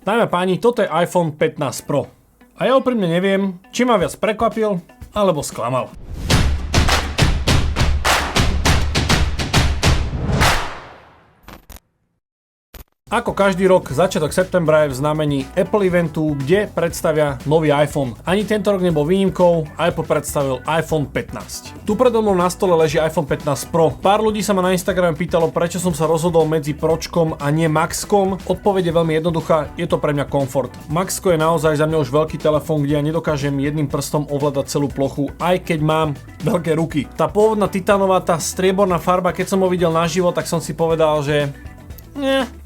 Dámy a páni, toto je iPhone 15 Pro. A ja úprimne neviem, či ma viac prekvapil, alebo sklamal. Ako každý rok, začiatok septembra je v znamení Apple eventu, kde predstavia nový iPhone. Ani tento rok nebol výnimkou, Apple predstavil iPhone 15. Tu predo mnou na stole leží iPhone 15 Pro. Pár ľudí sa ma na Instagrame pýtalo, prečo som sa rozhodol medzi Pročkom a nie Maxkom. Odpoveď je veľmi jednoduchá, je to pre mňa komfort. Maxko je naozaj za mňa už veľký telefón, kde ja nedokážem jedným prstom ovládať celú plochu, aj keď mám veľké ruky. Tá pôvodná titánová, tá strieborná farba, keď som ho videl naživo, tak som si povedal, že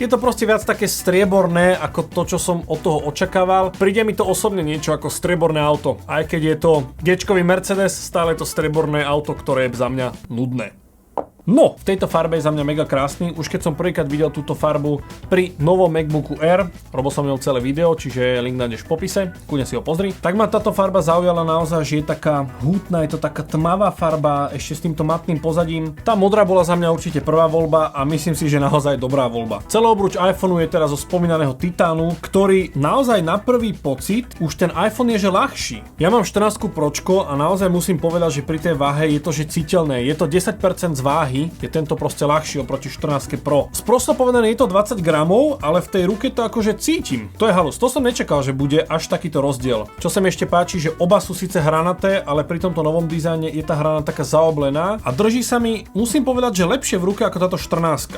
je to proste viac také strieborné ako to, čo som od toho očakával. Príde mi to osobne niečo ako strieborné auto. Aj keď je to G-čkový Mercedes, stále je to strieborné auto, ktoré je za mňa nudné. No, v tejto farbe je za mňa mega krásny. Už keď som prvýkrát videl túto farbu pri novom MacBooku Air, robil som ňou celé video, čiže link nájdeš v popise, kľudne si ho pozri. Tak ma táto farba zaujala naozaj, že je taká hutná, je to taká tmavá farba, ešte s týmto matným pozadím. Tá modrá bola za mňa určite prvá voľba a myslím si, že naozaj dobrá voľba. Celý obruč iPhoneu je teraz zo spomínaného titánu, ktorý naozaj na prvý pocit, už ten iPhone je že ľahší. Ja mám 14 Pročko a naozaj musím povedať, že pri tej váhe je to že citeľné, je to 10% z váhy. Je tento proste ľahší oproti 14 Pro. Sprosto povedané je to 20 gramov, ale v tej ruke to akože cítim. To je halus. To som nečakal, že bude až takýto rozdiel. Čo sa mi ešte páči, že oba sú síce hranaté, ale pri tomto novom dizajne je tá hrana taká zaoblená a drží sa mi, musím povedať, že lepšie v ruke ako táto 14.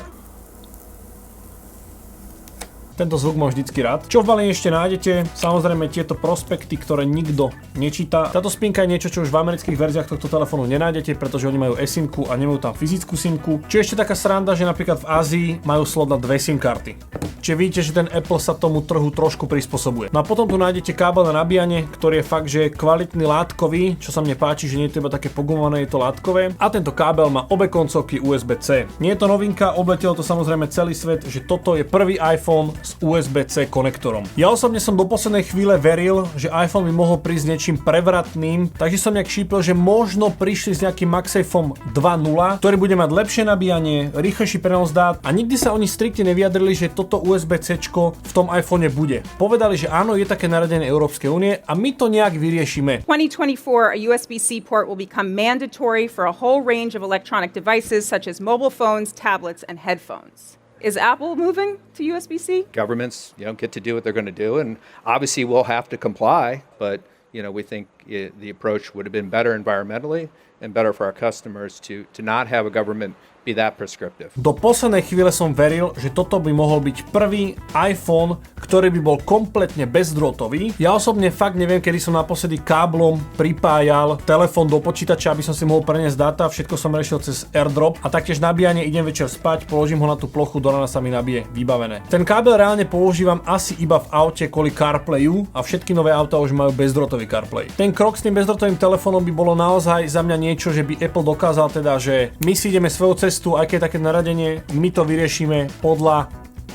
Tento zvuk mám vždycky rád. Čo v balení ešte nájdete? Samozrejme tieto prospekty, ktoré nikto nečíta. Táto spinka je niečo, čo už v amerických verziách tohto telefónu nenájdete, pretože oni majú eSIM-ku a nemajú tam fyzickú SIM-ku. Čo je ešte taká sranda, že napríklad v Ázii majú slot na 2 SIM karty. Čiže vidíte, že ten Apple sa tomu trhu trošku prispôsobuje. No a potom tu nájdete kábel na nabíjanie, ktorý je fakt, že kvalitný látkový, čo sa mne páči, že nie je to iba také pogumované, je to látkové. A tento kábel má obe koncovky USB-C. Nie je to novinka, obletelo to samozrejme celý svet, že toto je prvý iPhone s USB-C konektorom. Ja osobne som do poslednej chvíle veril, že iPhone by mohol prísť niečím prevratným, takže som nejak šípil, že možno prišli s nejakým MagSafeom 2.0, ktorý bude mať lepšie nabíjanie, rýchlejší prenos dát a nikdy sa oni striktne nevyjadrili, že toto USB-C v tom iPhone bude. Povedali, že áno, je také nariadenie Európskej únie a my to nejak vyriešime. 2024, a USB-C port will become mandatory for a whole range of electronic devices such as mobile phones, tablets, and headphones. Is Apple moving to USB-C? Governments, get to do what they're going to do, and obviously we'll have to comply, but we think the approach would have been better environmentally and better for our customers to not have a government be that prescriptive. Do poslednej chvíle som veril, že toto by mohol byť prvý iPhone, ktorý by bol kompletne bezdrôtový. Ja osobne fakt neviem, kedy som naposledy káblom pripájal telefón do počítača, aby som si mohol preniesť dáta, všetko som riešil cez AirDrop a taktiež nabíjanie, idem večer spať, položím ho na tú plochu, do rána sa mi nabije, vybavené. Ten kábel reálne používam asi iba v aute kvôli CarPlayu a všetky nové autá už majú bezdrôtový CarPlay. Ten krok s tým bezdrôtovým telefónom by bolo naozaj za mňa niečo, že by Apple dokázal teda, že my si ideme svojou cestou, aj keď je také naradenie, my to vyriešime podľa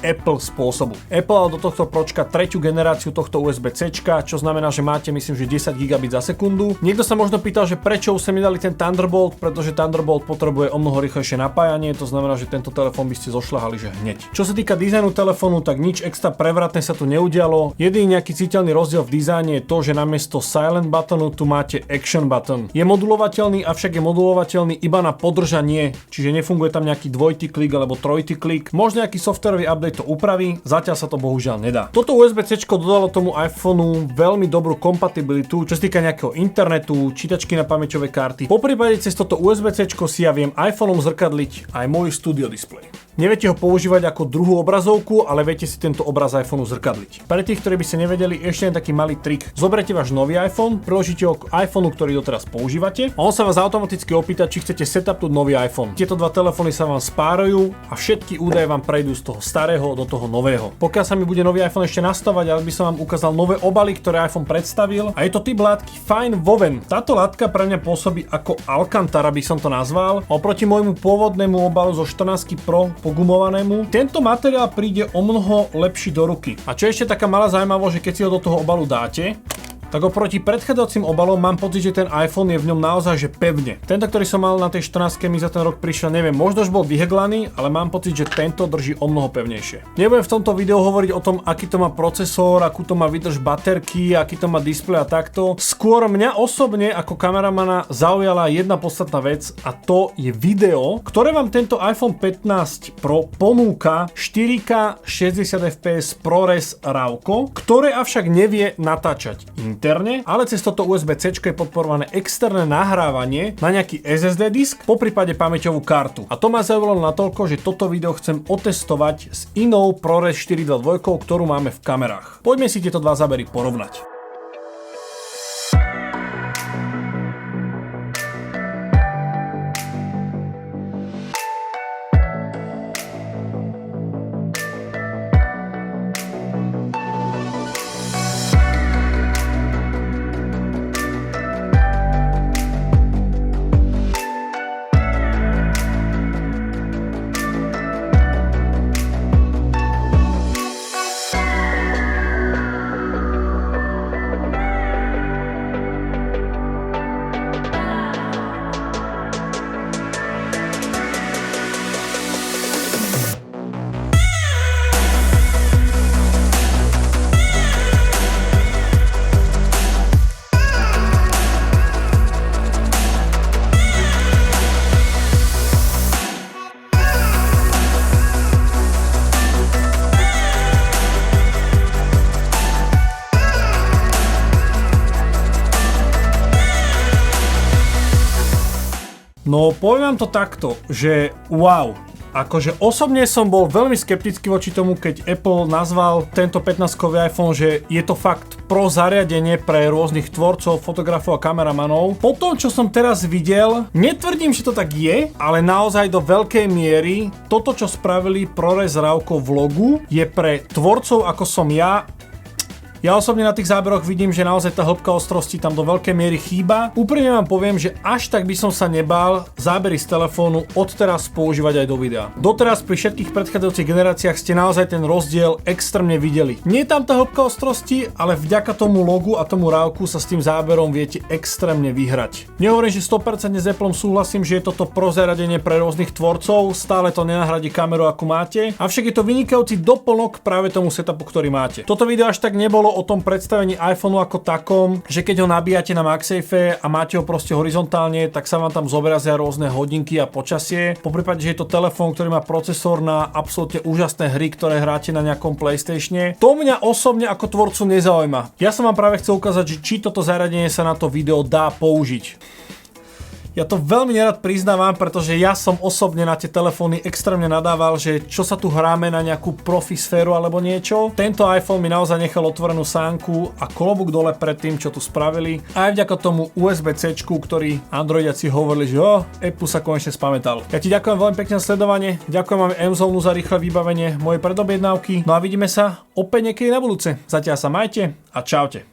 Apple spôsobu. Apple dal do tohto Pročka tretiu generáciu tohto USB-C, čo znamená, že máte myslím, že 10 GB za sekundu. Niekto sa možno pýtal, že prečo už sa mi dali ten Thunderbolt, pretože Thunderbolt potrebuje omnoho rýchlejšie napájanie, to znamená, že tento telefón by ste zošľahali že hneď. Čo sa týka dizajnu telefónu, tak nič extra prevratné sa tu neudialo. Jediný nejaký citeľný rozdiel v dizajne je to, že namiesto silent buttonu tu máte action button. Je modulovateľný, avšak je modulovateľný iba na podržanie, čiže nefunguje tam nejaký dvojitý klik alebo trojitý klik. Možno nejaký softwarový update to upraví, zatiaľ sa to bohužiaľ nedá. Toto USB-C dodalo tomu iPhoneu veľmi dobrú kompatibilitu, čo sa týka nejakého internetu, čítačky na pamäťové karty. Poprípade cez toto USB-C si ja viem iPhoneom zrkadliť aj môj studio display. Neviete ho používať ako druhú obrazovku, ale viete si tento obraz iPhoneu zrkadliť. Pre tých, ktorí by ste nevedeli, ešte len taký malý trik. Zoberiete váš nový iPhone, priložíte ho k iPhoneu, ktorý doteraz používate a on sa vás automaticky opýta, či chcete setupnúť nový iPhone. Tieto dva telefóny sa vám spárujú a všetky údaje vám prejdú z toho starého do toho nového. Pokiaľ sa mi bude nový iPhone ešte nastavať, ale by som vám ukázal nové obaly, ktoré iPhone predstavil a je to typ látky Fine Woven. Táto látka pre mňa pôsobí ako Alcantara, by som to nazval. Oproti môjmu pôvodnému obalu zo 14 Pro pogumovanému, tento materiál príde o mnoho lepší do ruky. A čo ešte taká malá zaujímavosť, že keď si ho do toho obalu dáte, tak oproti predchádzajúcim obalom mám pocit, že ten iPhone je v ňom naozaj že pevne. Tento, ktorý som mal na tej 14 mi za ten rok prišiel, neviem, možno už bol vyheglaný, ale mám pocit, že tento drží o mnoho pevnejšie. Nebudem v tomto videu hovoriť o tom, aký to má procesor, akú to má výdrž baterky, aký to má displej a takto. Skôr mňa osobne ako kameramana zaujala jedna podstatná vec a to je video, ktoré vám tento iPhone 15 Pro ponúka 4K 60 fps ProRes RAWko, ktoré avšak nevie natáčať interne, ale cez toto USB-C je podporované externé nahrávanie na nejaký SSD disk, poprípade pamäťovú kartu. A to ma zaujalo natoľko, že toto video chcem otestovať s inou ProRes 422, ktorú máme v kamerách. Poďme si tieto dva zábery porovnať. No poviem vám to takto, že wow. Akože osobne som bol veľmi skeptický voči tomu, keď Apple nazval tento 15-kový iPhone, že je to fakt pro zariadenie pre rôznych tvorcov, fotografov a kameramanov. Po tom, čo som teraz videl, netvrdím, že to tak je, ale naozaj do veľkej miery toto, čo spravili ProRes RAWko v logu, je pre tvorcov ako som ja. Ja osobne na tých záberoch vidím, že naozaj tá hĺbka ostrosti tam do veľkej miery chýba. Úprimne vám poviem, že až tak by som sa nebál zábery z telefónu odteraz používať aj do videa. Doteraz pri všetkých predchádzajúcich generáciách ste naozaj ten rozdiel extrémne videli. Nie je tam tá hĺbka ostrosti, ale vďaka tomu logu a tomu RAWku sa s tým záberom viete extrémne vyhrať. Nehovorím, že 100% s Appleom súhlasím, že je toto pro zariadenie pre rôznych tvorcov, stále to nenahradí kameru, akú máte, avšak je to vynikajúci doplnok práve tomu setupu, ktorý máte. Toto video až tak nebolo o tom predstavení iPhoneu ako takom, že keď ho nabíjate na MagSafe a máte ho proste horizontálne, tak sa vám tam zobrazia rôzne hodinky a počasie. Poprípade, že je to telefón, ktorý má procesor na absolútne úžasné hry, ktoré hráte na nejakom PlayStatione. To mňa osobne ako tvorcu nezaujíma. Ja som vám práve chcel ukázať, že či toto zariadenie sa na to video dá použiť. Ja to veľmi nerad priznávam, pretože ja som osobne na tie telefóny extrémne nadával, že čo sa tu hráme na nejakú profi sféru alebo niečo. Tento iPhone mi naozaj nechal otvorenú sánku a klobúk dole pred tým, čo tu spravili. Aj vďaka tomu USB-C, ktorý androidiaci hovorili, že Apple sa konečne spamätal. Ja ti ďakujem veľmi pekne za sledovanie, ďakujem vám M-Zone za rýchle vybavenie mojej predobjednávky. No a vidíme sa opäť niekedy na budúce. Zatiaľ sa majte a čaute.